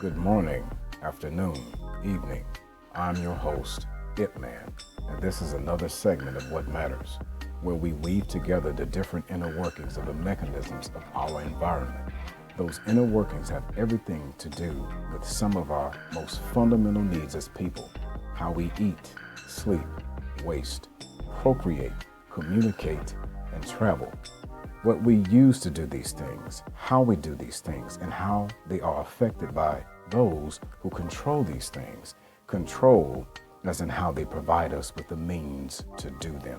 Good morning, afternoon, evening. I'm your host, Ip Man, and this is another segment of What Matters, where we weave together the different inner workings of the mechanisms of our environment. Those inner workings have everything to do with some of our most fundamental needs as people: how we eat, sleep, waste, procreate, communicate, and travel. What we use to do these things, how we do these things, and how they are affected by those who control these things. Control as in how they provide us with the means to do them.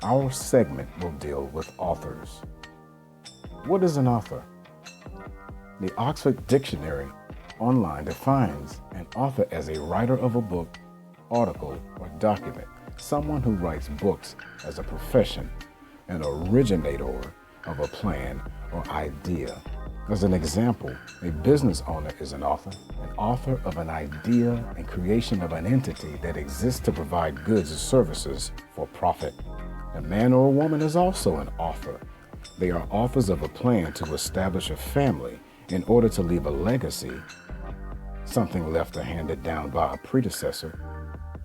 Our segment will deal with authors. What is an author? The Oxford Dictionary online defines an author as a writer of a book, article, or document, someone who writes books as a profession, an originator of a plan or idea. As an example, a business owner is an author of an idea and creation of an entity that exists to provide goods or services for profit. A man or a woman is also an author. They are authors of a plan to establish a family in order to leave a legacy, something left or handed down by a predecessor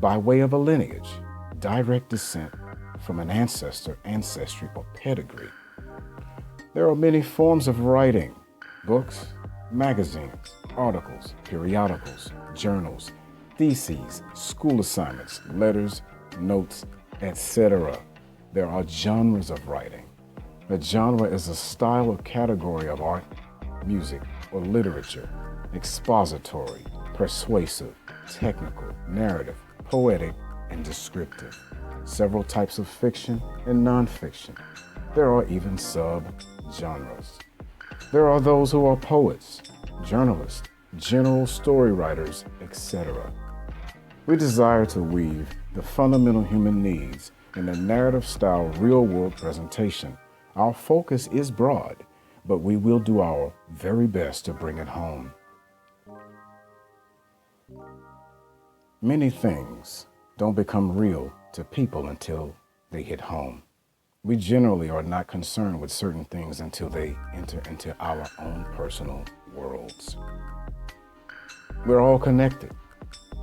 by way of a lineage, direct descent from an ancestor, ancestry, or pedigree. There are many forms of writing: books, magazines, articles, periodicals, journals, theses, school assignments, letters, notes, etc. There are genres of writing. A genre is a style or category of art, music, or literature: expository, persuasive, technical, narrative, poetic, and descriptive. Several types of fiction and nonfiction. There are even sub-genres. There are those who are poets, journalists, general story writers, etc. We desire to weave the fundamental human needs in a narrative-style real-world presentation. Our focus is broad, but we will do our very best to bring it home. Many things don't become real to people until they hit home. We generally are not concerned with certain things until they enter into our own personal worlds. We're all connected,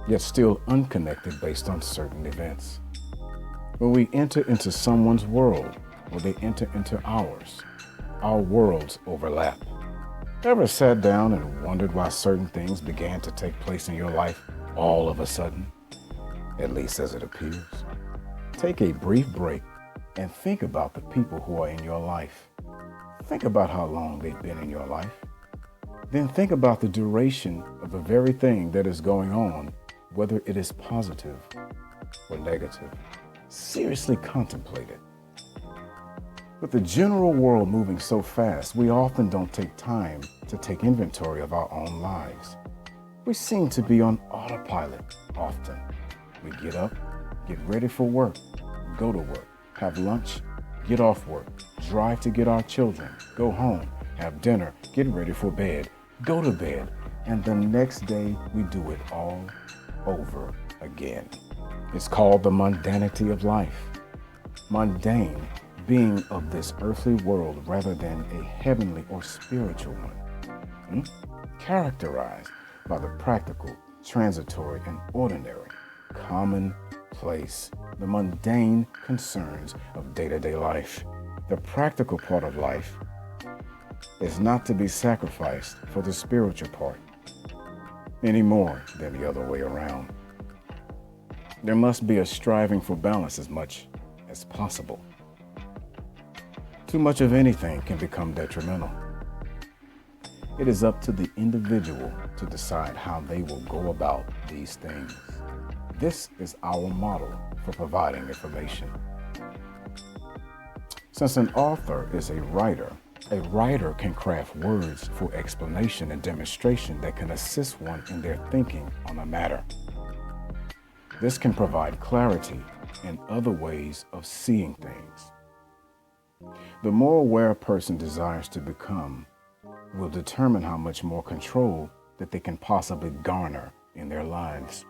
yet still unconnected based on certain events. When we enter into someone's world, or they enter into ours, our worlds overlap. Ever sat down and wondered why certain things began to take place in your life all of a sudden? At least as it appears. Take a brief break and think about the people who are in your life. Think about how long they've been in your life. Then think about the duration of the very thing that is going on, whether it is positive or negative. Seriously contemplate it. With the general world moving so fast, we often don't take time to take inventory of our own lives. We seem to be on autopilot often. We get up, get ready for work, go to work, have lunch, get off work, drive to get our children, go home, have dinner, get ready for bed, go to bed, and the next day we do it all over again. It's called the mundanity of life. Mundane, being of this earthly world rather than a heavenly or spiritual one. Characterized by the practical, transitory, and ordinary, commonplace, the mundane concerns of day-to-day life. The practical part of life is not to be sacrificed for the spiritual part, any more than the other way around. There must be a striving for balance as much as possible. Too much of anything can become detrimental. It is up to the individual to decide how they will go about these things. This is our model for providing information. Since an author is a writer can craft words for explanation and demonstration that can assist one in their thinking on a matter. This can provide clarity and other ways of seeing things. The more aware a person desires to become will determine how much more control that they can possibly garner in their lives.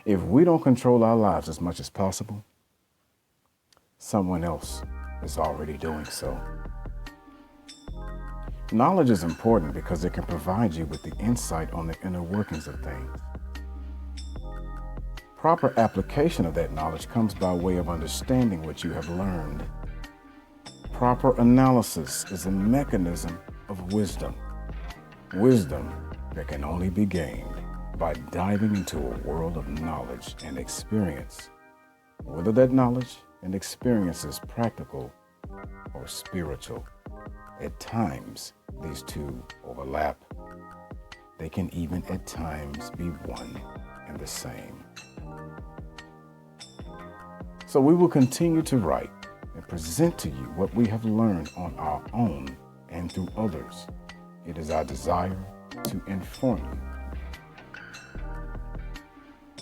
If we don't control our lives as much as possible, someone else is already doing so. Knowledge is important because it can provide you with the insight on the inner workings of things. Proper application of that knowledge comes by way of understanding what you have learned. Proper analysis is a mechanism of wisdom. Wisdom that can only be gained by diving into a world of knowledge and experience, whether that knowledge and experience is practical or spiritual. At times, these two overlap. They can even at times be one and the same. So we will continue to write and present to you what we have learned on our own and through others. It is our desire to inform you.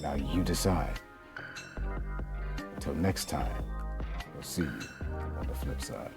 Now you decide. Until next time, we'll see you on the flip side.